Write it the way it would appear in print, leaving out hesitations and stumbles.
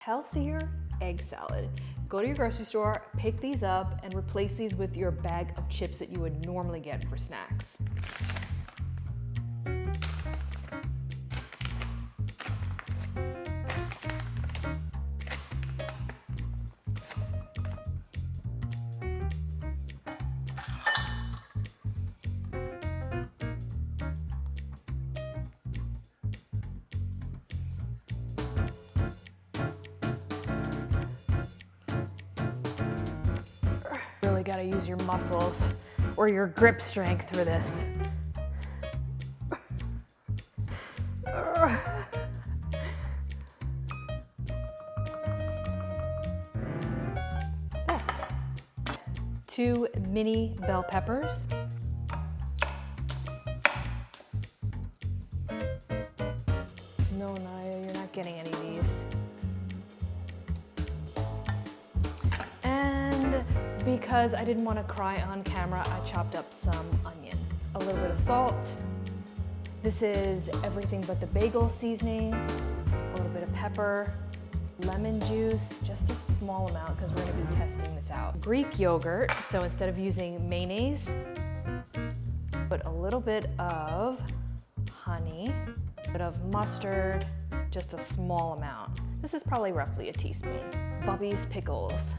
Healthier egg salad. Go to your grocery store, pick these up, and replace these with your bag of chips that you would normally get for snacks. Really gotta use your muscles or your grip strength for this. Two mini bell peppers. No, Naya, you're not getting any of these. And because I didn't want to cry on camera, I chopped up some onion. A little bit of salt. This is everything but the bagel seasoning. A little bit of pepper. Lemon juice, just a small amount because we're going to be testing this out. Greek yogurt, so instead of using mayonnaise, put a little bit of honey, a bit of mustard, just a small amount. This is probably roughly a teaspoon. Bobby's pickles.